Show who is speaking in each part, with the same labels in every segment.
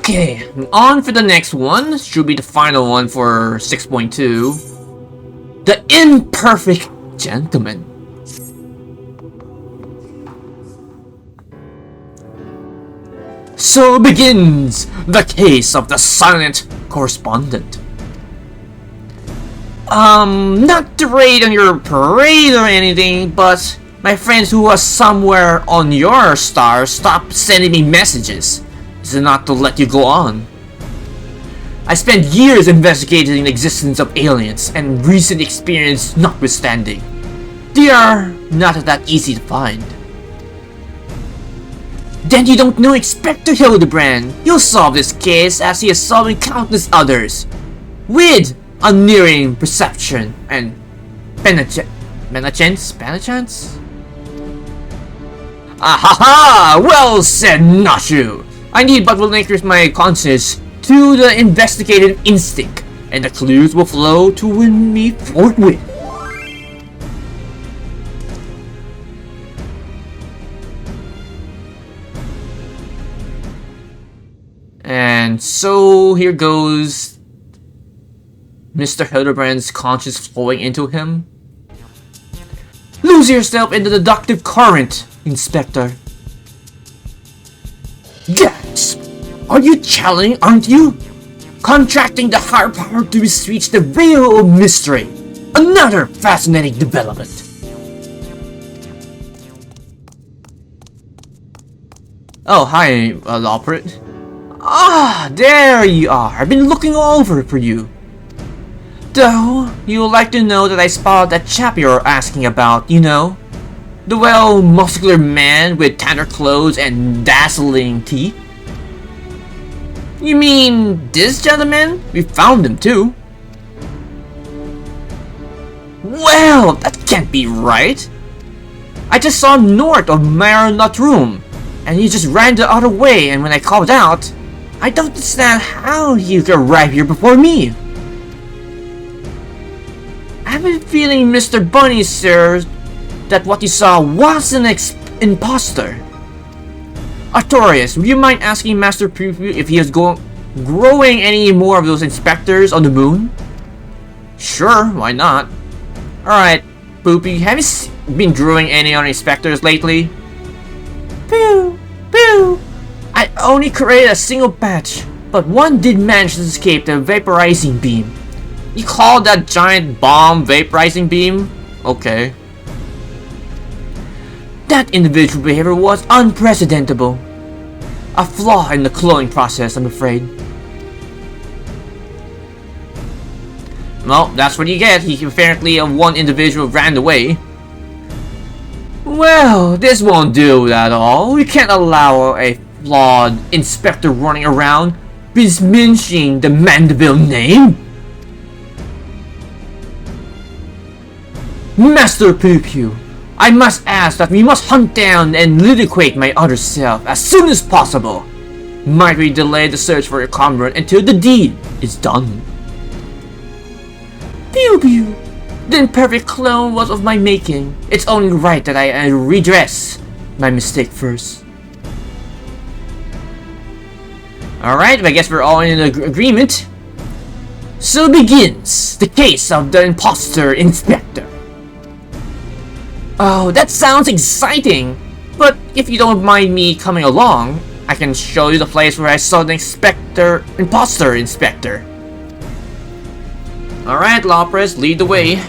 Speaker 1: Okay, on for the next one. Should be the final one for 6.2. The Imperfect Gentleman. So begins the case of the silent correspondent. Not to raid on your parade or anything, but my friends who was somewhere on your star stopped sending me messages. This is not to let you go on. I spent years investigating the existence of aliens, and recent experience notwithstanding, they are not that easy to find. Then you don't know Inspector Hildibrand. He'll solve this case as he is solving countless others, with unerring perception and penitence? Ahaha! Well said, Nashu! I need but relinquish my conscience to the investigative instinct, and the clues will flow to win me forthwith. And so here goes Mr. Hildibrand's conscience flowing into him. Lose yourself in the deductive current, Inspector. Gasp! Are you channeling, aren't you? Contracting the higher power to reach the veil of mystery. Another fascinating development. Oh, hi, Lawprit. Ah, there you are. I've been looking all over for you. Though, you'll like to know that I spotted that chap you're asking about, you know? The muscular man with tattered clothes and dazzling teeth? You mean this gentleman? We found him too. Well, that can't be right. I just saw him north of Marinot room, and he just ran the other way, and when I called out, I don't understand how he could arrive here before me. I've been feeling, Mr. Bunny, sir, that what you saw was an imposter. Artorius, would you mind asking Master Preview if he is growing any more of those inspectors on the moon? Sure, why not? Alright, Poopy, have you been growing any on inspectors lately? Pew! Pew! I only created a single batch, but one did manage to escape the vaporizing beam. You call that giant bomb vaporizing beam? Okay. That individual behavior was unprecedentable. A flaw in the cloning process, I'm afraid. Well, that's what you get. He apparently one individual ran away. Well, this won't do at all. We can't allow a flawed inspector running around besmirching the Manderville name. Master Pew, I must ask that we must hunt down and liquidate my other self as soon as possible. Might we delay the search for your comrade until the deed is done? Pew! The imperfect clone was of my making. It's only right that I redress my mistake first. Alright, I guess we're all in agreement. So begins the case of the imposter inspector. Oh, that sounds exciting! But if you don't mind me coming along, I can show you the place where I saw the imposter inspector. Alright, Lawpress, lead the way.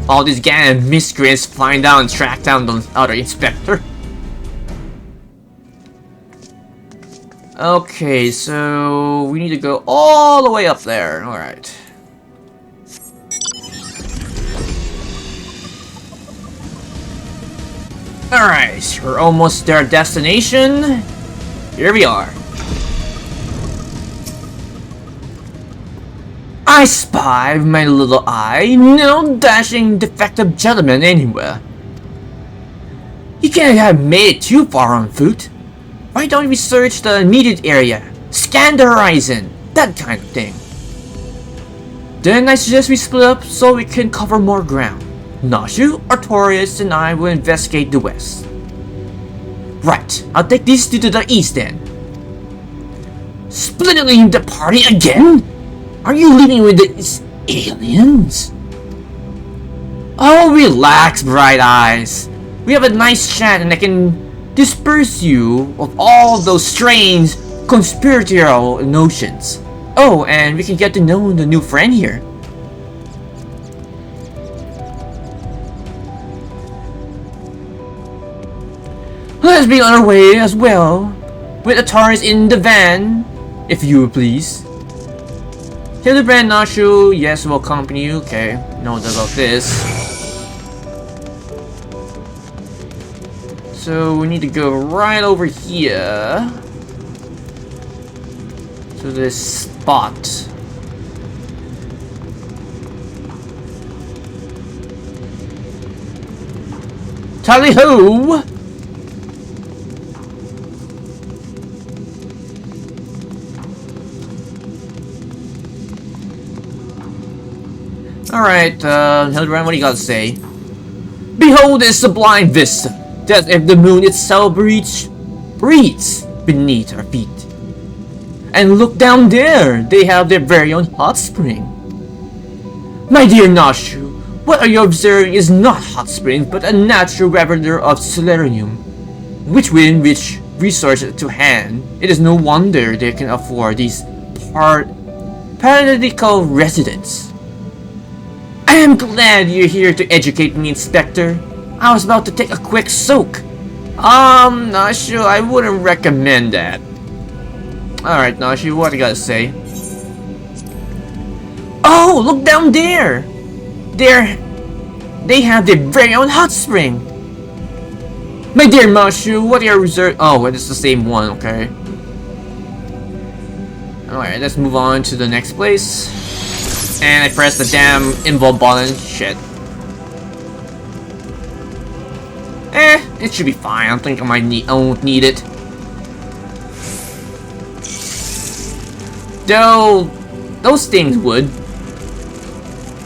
Speaker 1: All these gang of miscreants find out and track down the other inspector. Okay, so we need to go all the way up there. Alright. Alright, we're almost at our destination. Here we are. I spy with my little eye no dashing defective gentleman anywhere. You can't have made it too far on foot. Why don't we search the immediate area, scan the horizon, that kind of thing. Then I suggest we split up so we can cover more ground. Nashu, Artorius, and I will investigate the west. Right, I'll take these two to the east then. Splitting the party again? Are you leaving with these aliens? Oh, relax, Bright Eyes. We have a nice chat and I can disperse you of all those strange conspiratorial notions. Oh, and we can get to know the new friend here. Let's be on our way as well, with Ataris in the van, if you please. Hildibrand, Nashu, yes, will accompany you. Okay, know about this. So we need to go right over here to this spot. Tally ho! Alright, Hildibrand, what do you got to say? Behold this sublime vista, that if the moon itself breathes beneath our feet. And look down there, they have their very own hot spring. My dear Nashu, what are you observing is not hot springs, but a natural reservoir of selenium, which within which resources to hand, it is no wonder they can afford these paradisical residents. I am glad you're here to educate me, Inspector. I was about to take a quick soak. Nashu, I wouldn't recommend that. Alright, Nashu, what do you gotta say? Oh, look down there! They have their very own hot spring! My dear Nashu, what are your reserve— oh, it's the same one, okay. Alright, let's move on to the next place. And I pressed the damn invul button. Shit. It should be fine. I don't think I won't need it. Though, those things would.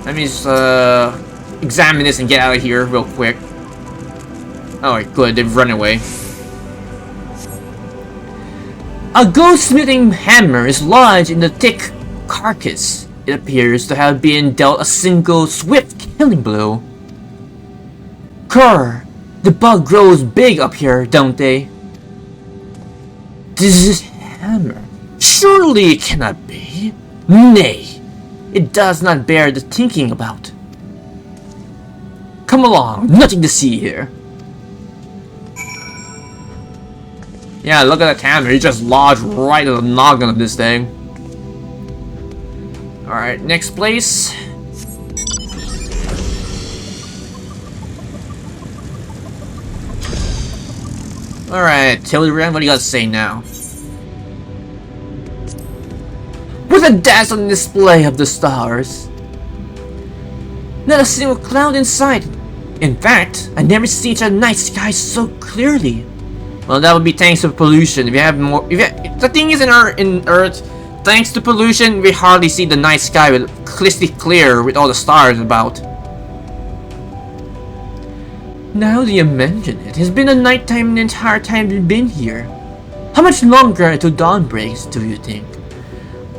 Speaker 1: Let me just examine this and get out of here real quick. Alright, good. They've run away. A goldsmithing hammer is lodged in the thick carcass. It appears to have been dealt a single swift killing blow. Grr! The bug grows big up here, don't they? This hammer. Surely it cannot be. Nay, it does not bear the thinking about. Come along, nothing to see here. Yeah, look at that hammer. It just lodged right in the noggin of this thing. Alright, next place. Alright, Hildibrand, what do you got to say now? With a dazzling display of the stars. Not a single cloud in sight. In fact, I never seen such a night sky so clearly. Well, that would be thanks to pollution. If you have more, the thing is, in Earth, thanks to pollution, we hardly see the night sky with crystal clear with all the stars about. Now that you mention it, it's been a nighttime the entire time we've been here. How much longer until dawn breaks, do you think?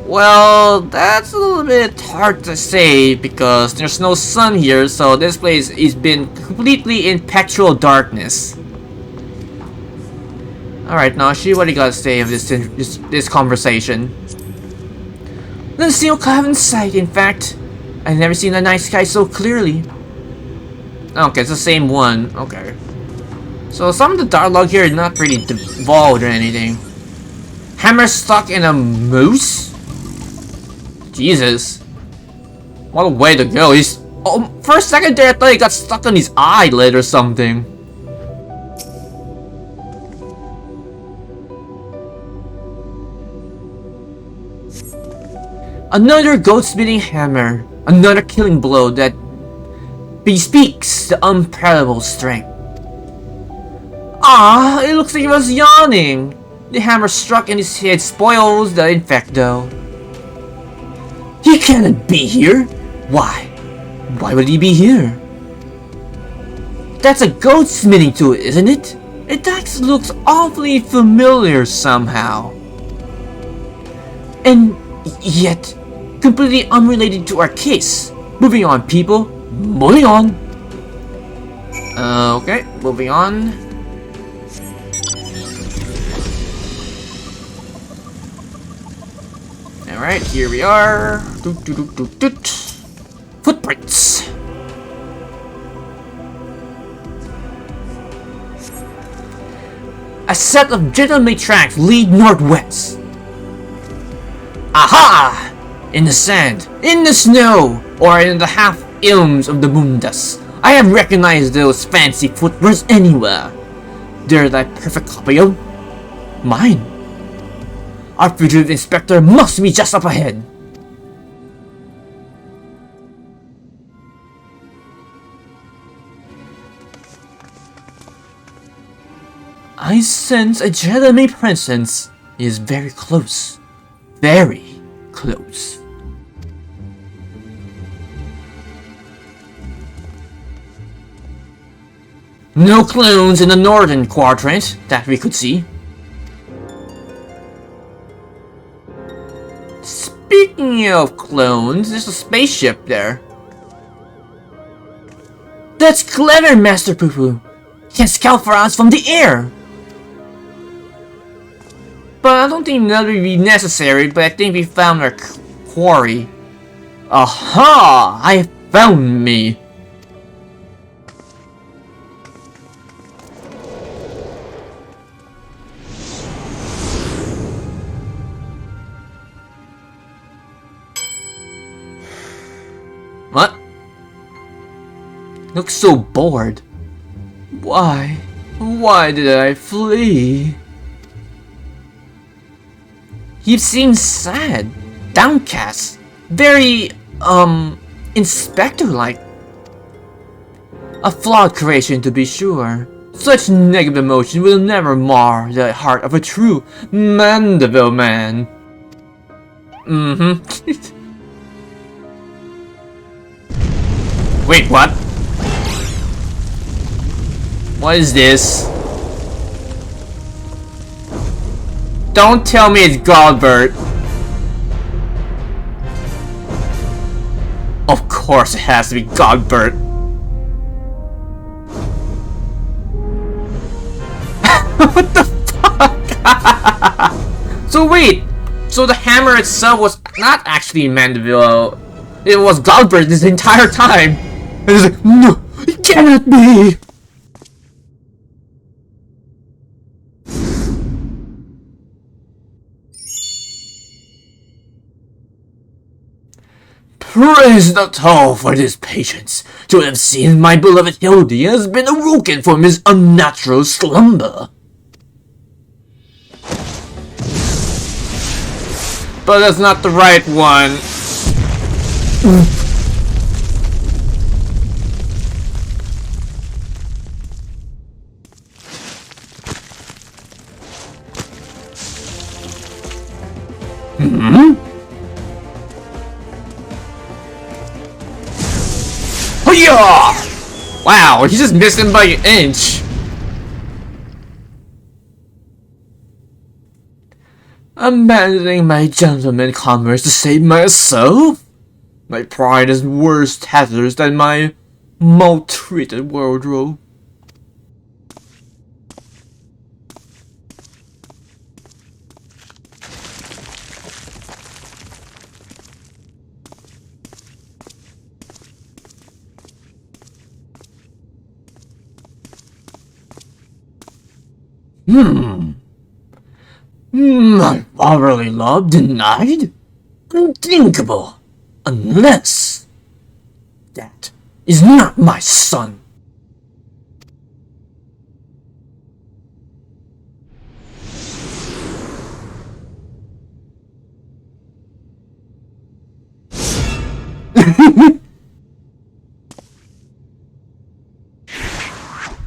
Speaker 1: Well, that's a little bit hard to say because there's no sun here, so this place has been completely in perpetual darkness. Alright, Nashi, what do you gotta say of this conversation? There's still cloud in sight, in fact. I've never seen the night sky so clearly. Okay, it's the same one. Okay. So some of the dialogue here is not pretty devolved or anything. Hammer stuck in a moose? Jesus. What a way to go. He's... oh, for a second there I thought he got stuck on his eyelid or something. Another goat-spitting hammer, another killing blow that bespeaks the unparalleled strength. Ah, it looks like he was yawning. The hammer struck in his head spoils the effect though. He cannot be here. Why? Why would he be here? That's a goat-smithing tool, isn't it? It actually looks awfully familiar somehow. And yet, completely unrelated to our case. Moving on, people. Moving on. Okay, moving on. Alright, here we are. Footprints. A set of gentleman tracks lead northwest. Aha! In the sand, in the snow, or in the half-ilms of the moondust, I have recognized those fancy footprints anywhere. They're that perfect copy of mine. Our fugitive inspector must be just up ahead. I sense a gentleman presence is very close. Very close. No clones in the northern quadrant that we could see. Speaking of clones, there's a spaceship there. That's clever, Master Poo-Poo. He can scout for us from the air. But I don't think that would be necessary, but I think we found our quarry. Aha! I found me! What? Looks so bored. Why? Why did I flee? He seems sad, downcast, very, inspector-like. A flawed creation to be sure. Such negative emotion will never mar the heart of a true Manderville man. Wait, what? What is this? Don't tell me it's Godbert. Of course it has to be Godbert. What the fuck? So wait, so the hammer itself was not actually Manderville. It was Godbert this entire time. And it's like, no, it cannot be. Praise the Tau for this patience. To have seen my beloved Hildy has been awoken from his unnatural slumber. But that's not the right one. Wow, he just missed him by an inch. Abandoning my gentleman commerce to save myself? My pride is worse tatters than my maltreated wardrobe. My fatherly love denied? Unthinkable. Unless that is not my son.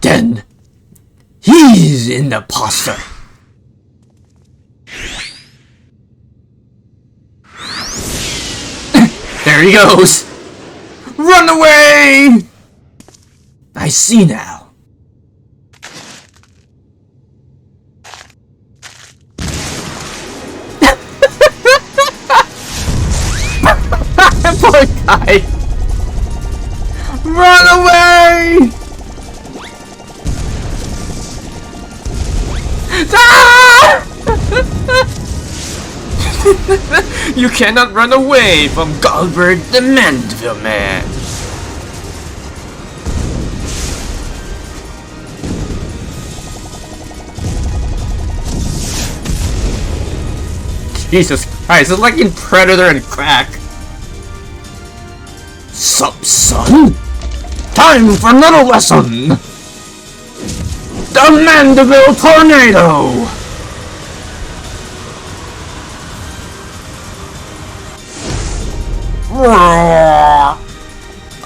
Speaker 1: Then he's in the imposter. There he goes! Run away! I see now. guy! Run away! Ah! You cannot run away from Gilgamesh the Manderville man. Jesus Christ, it's like in Predator and Crack. Sup, son? Time for another lesson! The Manderville Tornado!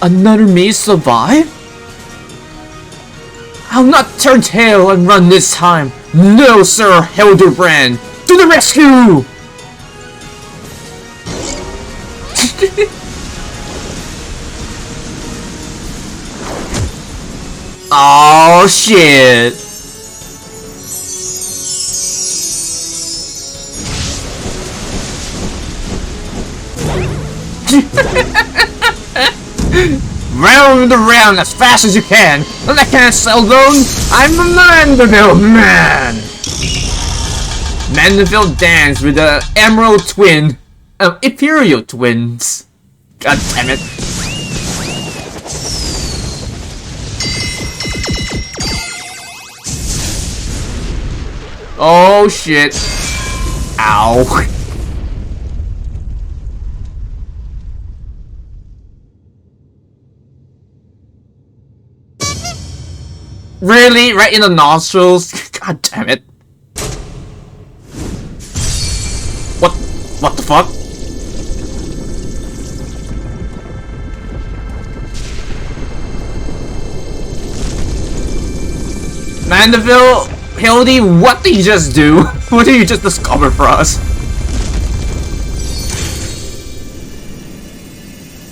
Speaker 1: Another maze survive? I'll not turn tail and run this time! No, Sir Hildibrand! To the rescue! Oh shit! Round and around as fast as you can, and I can't sell alone. I'm a Manderville man. Manderville dance with the Emerald Twin, Imperial Twins. God damn it! Oh shit! Ow! Really? Right in the nostrils? God damn it. What the fuck? Manderville, Hildy, what did you just do? What did you just discover for us?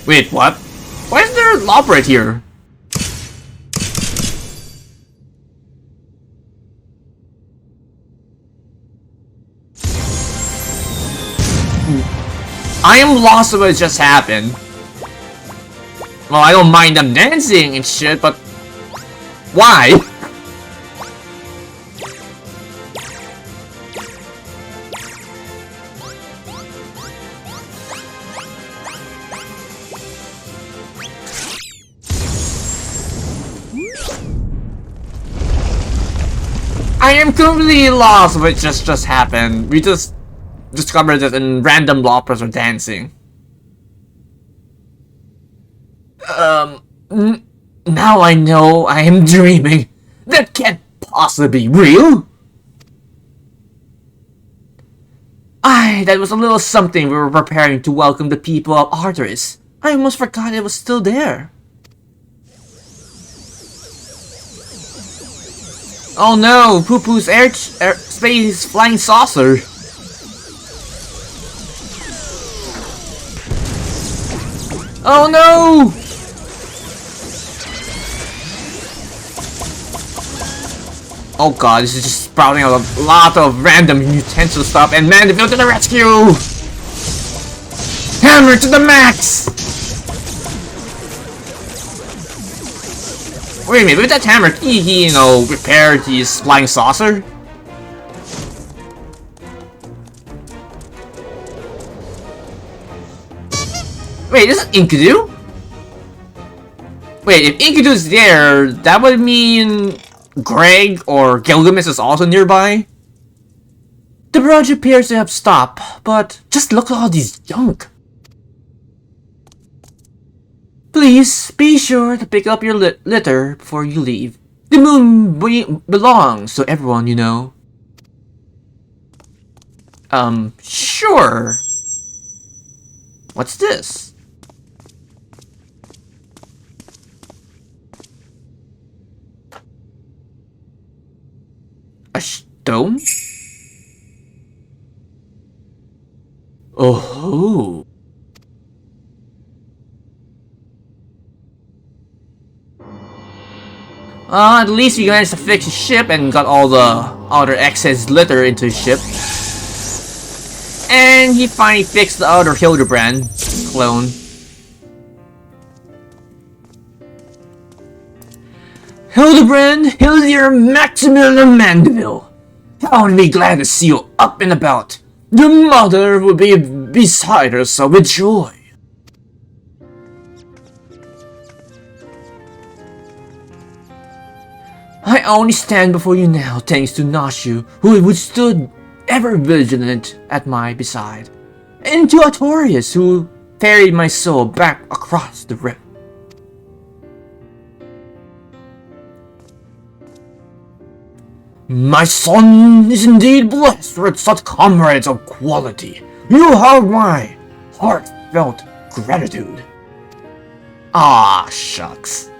Speaker 1: Wait, what? Why is there a lob right here? I am lost of what just happened. Well, I don't mind them dancing and shit, but why? I am completely lost of what just happened. We just discovered that in random loppers are dancing. Now I know I am dreaming. That can't possibly be real. That was a little something we were preparing to welcome the people of Arteris. I almost forgot it was still there. Oh no, Poo-Poo's space flying saucer. Oh no! Oh god, this is just sprouting out a lot of random utensil stuff, and Manderville to the rescue! Hammer to the max! Wait a minute, with that hammer, can he, you know, repair his flying saucer? Wait, is it Enkidu? Wait, if Enkidu's there, that would mean Greg or Gilgamesh is also nearby? The barrage appears to have stopped, but just look at all these junk. Please be sure to pick up your litter before you leave. The moon belongs to everyone, you know. Sure. What's this? A stone? Oh. At least we managed to fix the ship and got all the other excess litter into the ship. And he finally fixed the other Hildibrand clone. Hildibrand, Hildier Maximilian of Manderville. I would be glad to see you up and about. Your mother would be beside herself with joy. I only stand before you now thanks to Nashu, who would stood ever vigilant at my beside, and to Artorius, who ferried my soul back across the rift. My son is indeed blessed with such comrades of quality. You have my heartfelt gratitude. Ah, shucks.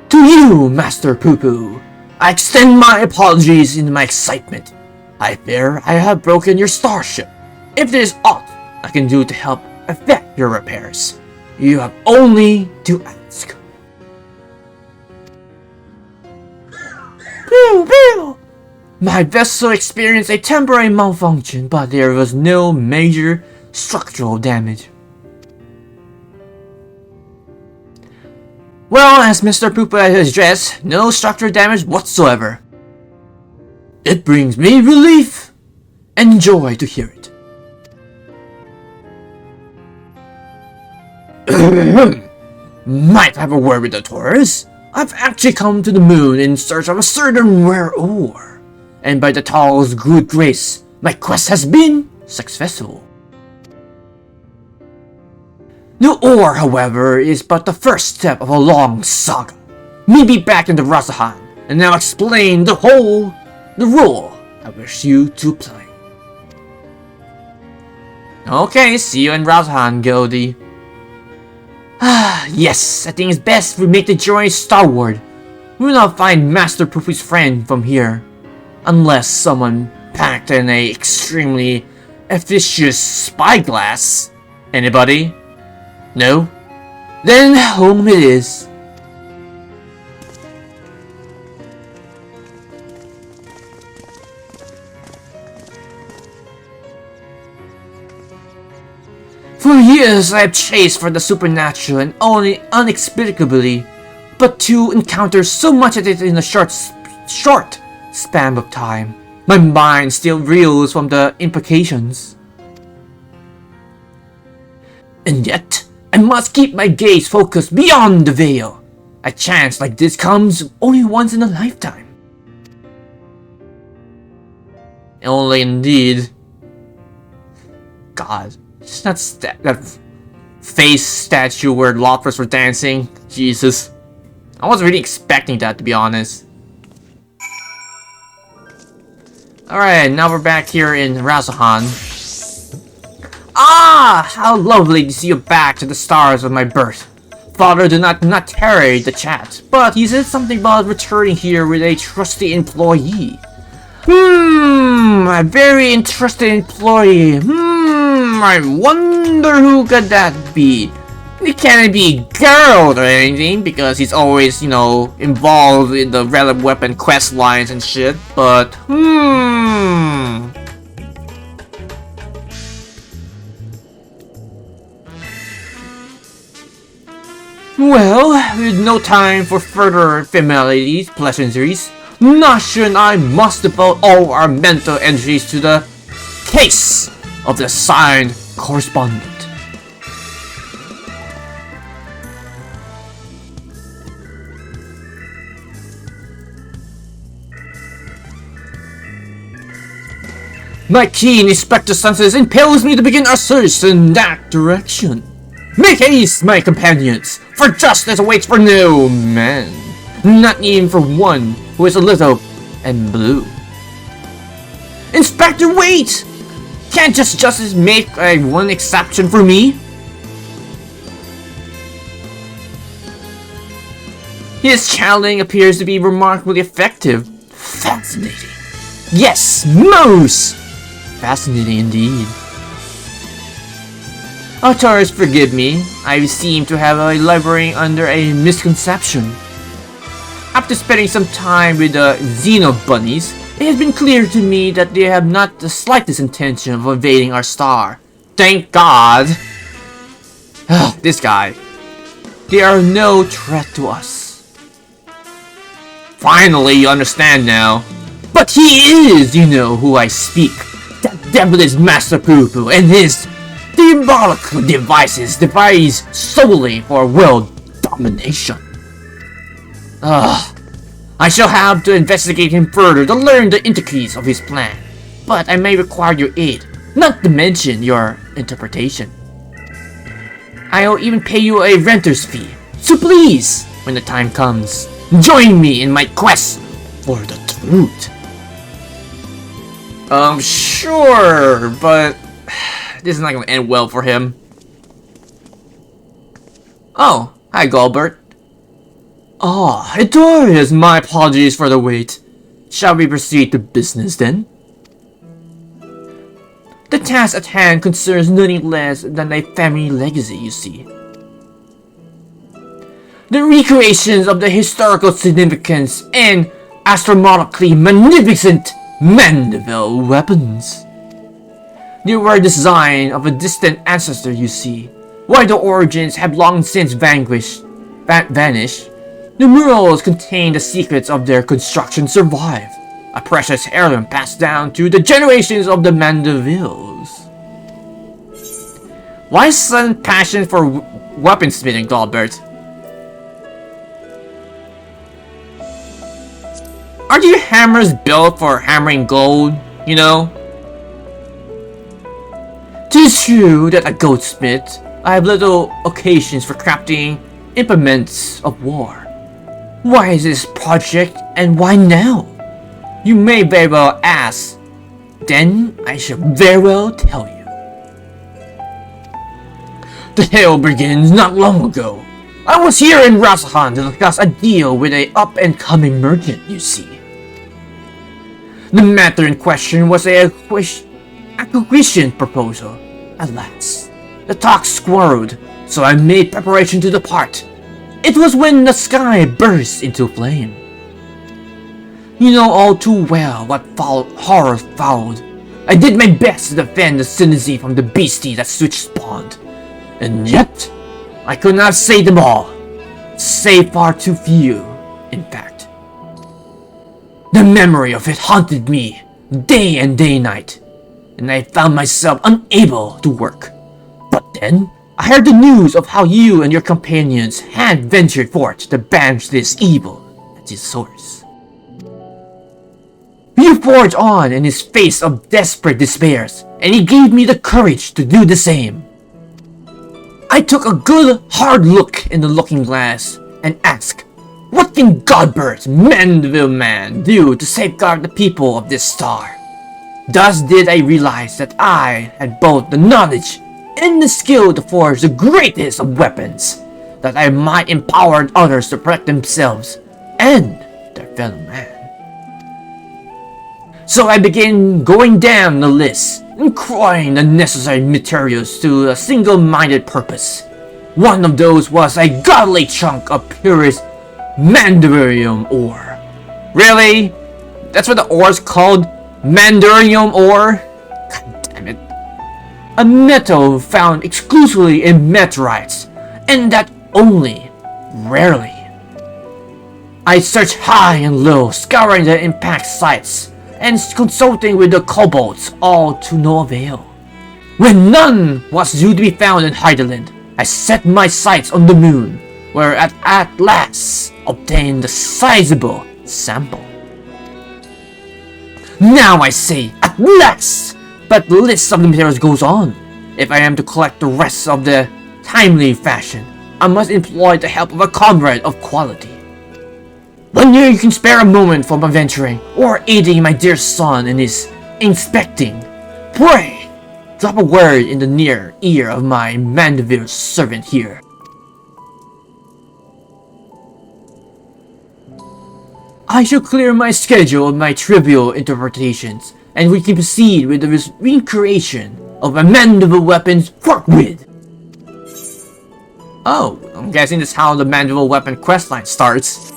Speaker 1: To you, Master Poo-Poo, I extend my apologies in my excitement. I fear I have broken your starship. If there is aught I can do to help effect your repairs, you have only to ask. Pew, pew. My vessel experienced a temporary malfunction, but there was no major structural damage. Well, as Mr. Poopa has addressed, no structural damage whatsoever. It brings me relief and joy to hear it. Might have a word with the Taurus. I've actually come to the moon in search of a certain rare ore, and by the Tall's good grace, my quest has been successful. The ore, however, is but the first step of a long saga. Meet me back in the Rasahan, and I'll explain the role I wish you to play. Okay, see you in Rasahan, Gildy. Ah, yes, I think it's best we make the journey starward. We will not find Master Poopy's friend from here, unless someone packed in a extremely efficacious spyglass. Anybody? No? Then home it is. For years I have chased for the supernatural and only inexplicably, but to encounter so much of it in a short span of time, my mind still reels from the implications. And yet, I must keep my gaze focused beyond the veil. A chance like this comes only once in a lifetime. Only indeed. God. It's not that face statue where loppers were dancing. Jesus. I wasn't really expecting that, to be honest. Alright, now we're back here in Rasahan. Ah! How lovely to see you back to the stars of my birth. Father did not tarry the chat, but he said something about returning here with a trusty employee. A very interesting employee. I wonder who could that be? It can't be Geralt or anything, because he's always, you know, involved in the relic weapon quest lines and shit, but Well, with no time for further formalities, pleasantries, Nashu and I must devote all our mental energies to the case of the signed correspondent. My keen inspector senses impels me to begin our search in that direction. Make haste, my companions, for justice awaits for no man, not even for one who is a little and blue. Inspector, wait! Can't just justice make one exception for me? His channeling appears to be remarkably effective. Fascinating. Yes, most fascinating indeed. Taurus, forgive me. I seem to have a laboring under a misconception. After spending some time with the Xeno bunnies, it has been clear to me that they have not the slightest intention of invading our star. Thank God! This guy. They are no threat to us. Finally, you understand now. But he is, you know, who I speak. That devilish Master Poo-Poo and his diabolical devices devised solely for world domination. I shall have to investigate him further to learn the intricacies of his plan. But I may require your aid, not to mention your interpretation. I'll even pay you a renter's fee. So please, when the time comes, join me in my quest for the truth. Sure, but this is not gonna end well for him. Oh, hi Gilbert. Oh, Artorias, my apologies for the wait. Shall we proceed to business then? The task at hand concerns nothing less than a family legacy, you see. The recreations of the historical significance and astronomically magnificent Manderville weapons. They were designed of a distant ancestor, you see. While the origins have long since vanished, the murals contain the secrets of their construction survive. A precious heirloom passed down through the generations of the Mandervilles. Why sudden passion for weaponsmithing, Gilbert? Are your hammers built for hammering gold, you know? 'Tis true that a goldsmith, I have little occasions for crafting implements of war. Why is this project and why now? You may very well ask. Then I shall very well tell you. The tale begins not long ago. I was here in Rasahan to discuss a deal with a up-and-coming merchant, you see. The matter in question was a acquisition proposal. Alas, the talk squirreled, so I made preparation to depart. It was when the sky burst into flame. You know all too well what horror followed. I did my best to defend the synergy from the beastie that switch spawned. And yet, I could not save them all. Save far too few, in fact. The memory of it haunted me, day and night, and I found myself unable to work. But then, I heard the news of how you and your companions had ventured forth to banish this evil at its source. You forged on in his face of desperate despairs, and he gave me the courage to do the same. I took a good, hard look in the looking glass and asked, what can Godbert, Manderville man, do to safeguard the people of this star? Thus did I realize that I had both the knowledge and the skill to forge the greatest of weapons, that I might empower others to protect themselves and their fellow man. So I began going down the list and crying the necessary materials to a single-minded purpose. One of those was a godly chunk of purest Mandarium ore. Really? That's what the ore's called? Mandarium ore? God damn it. A metal found exclusively in meteorites, and that only rarely. I searched high and low, scouring the impact sites, and consulting with the kobolds, all to no avail. When none was due to be found in Heideland, I set my sights on the moon, where I at last obtained a sizable sample. Now I say, at last! But the list of the materials goes on. If I am to collect the rest of the timely fashion, I must employ the help of a comrade of quality. When you can spare a moment from adventuring or aiding my dear son in his inspecting, pray, drop a word in the near ear of my Manderville servant here. I shall clear my schedule of my trivial interpretations, and we can proceed with the recreation of a Manderville weapons forthwith. Oh, I'm guessing that's how the Manderville weapon questline starts.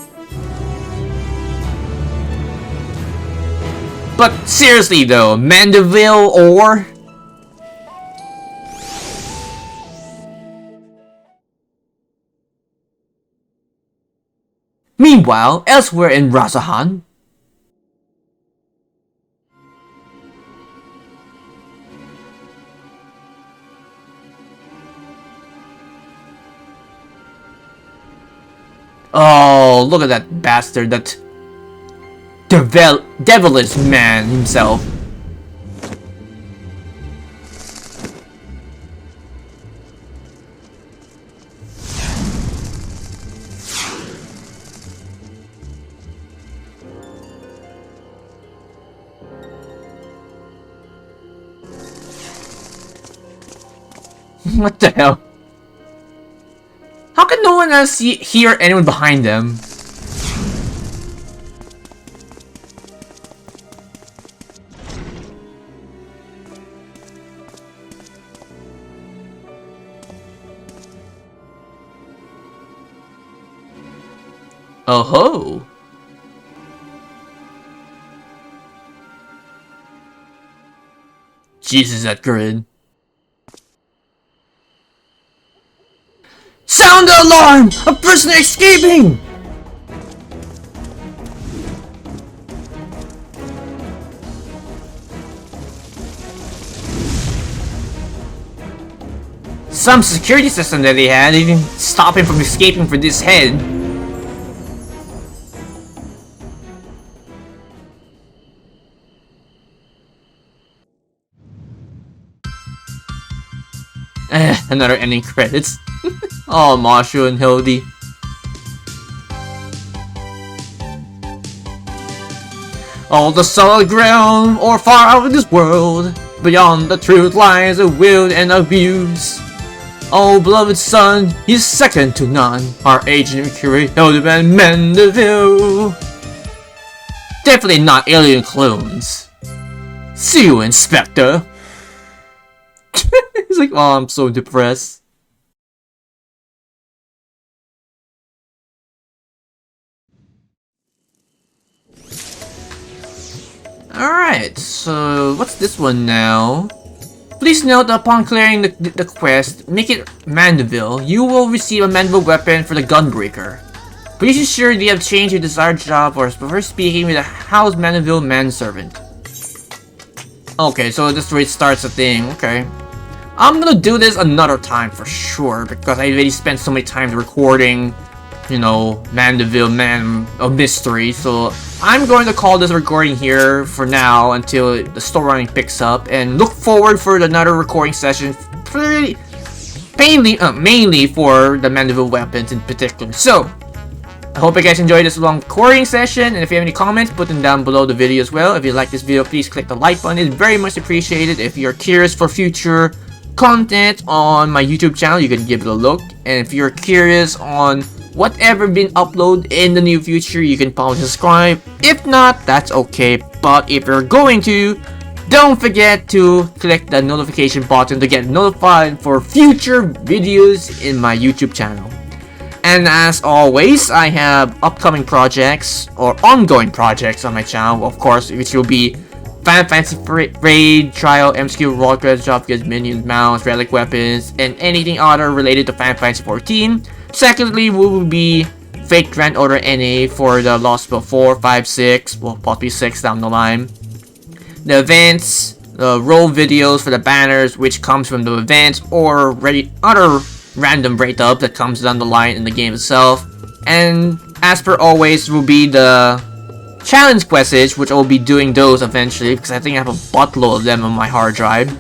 Speaker 1: But seriously though, Manderville ore? Meanwhile, elsewhere in Rasahan, oh, look at that bastard, that devilish man himself. What the hell? How can no one else hear anyone behind them? Oh ho! Jesus, that grid. Sound the alarm! A prisoner escaping! Some security system that they had even stop him from escaping for this head. Another ending credits. Oh, Nashu and Hildy. All the solid ground, or far out of this world, beyond the truth lies a will and abuse. Oh, beloved son, he's second to none. Our agent enquiry, Hildibrand, Manderville. Definitely not alien clones. See you, Inspector. He's like, oh, I'm so depressed. Alright, so what's this one now? Please note that upon clearing the quest, make it Manderville, you will receive a Manderville weapon for the Gunbreaker. Please ensure you have changed your desired job or prefer speaking with a House Manderville manservant. Okay, so this restarts the thing, okay. I'm gonna do this another time for sure, because I already spent so many times recording, you know, Manderville Man of Mystery, so I'm going to call this recording here for now until the story picks up, and look forward for another recording session, mainly for the Manderville weapons in particular. So, I hope you guys enjoyed this long recording session, and if you have any comments, put them down below the video as well. If you like this video, please click the like button, it's very much appreciated. If you're curious for future content on my YouTube channel, you can give it a look, and if you're curious on whatever been uploaded in the near future, you can probably subscribe. If not, that's okay, but if you're going to, don't forget to click the notification button to get notified for future videos in my YouTube channel. And as always, I have upcoming projects or ongoing projects on my channel, of course, which will be Final Fantasy Raid, Trial, MSQ, Roll Credits, Drop Goods, Minions, Mounts, Relic Weapons, and anything other related to Final Fantasy 14. Secondly, we will be Fake Grand Order NA for the Lost Spell 4, 5, 6, well, possibly 6 down the line. The events, the role videos for the banners, which comes from the events or other random break-up that comes down the line in the game itself. And as per always, will be the challenge quests, which I will be doing those eventually, because I think I have a buttload of them on my hard drive.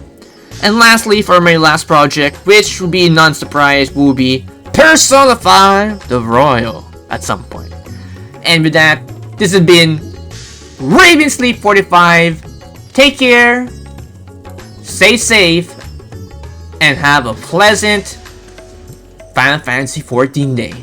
Speaker 1: And lastly, for my last project, which will be non-surprise, will be personify the Royal at some point. And with that, this has been Raven Sleep 45. Take care, stay safe, and have a pleasant Final Fantasy 14 day.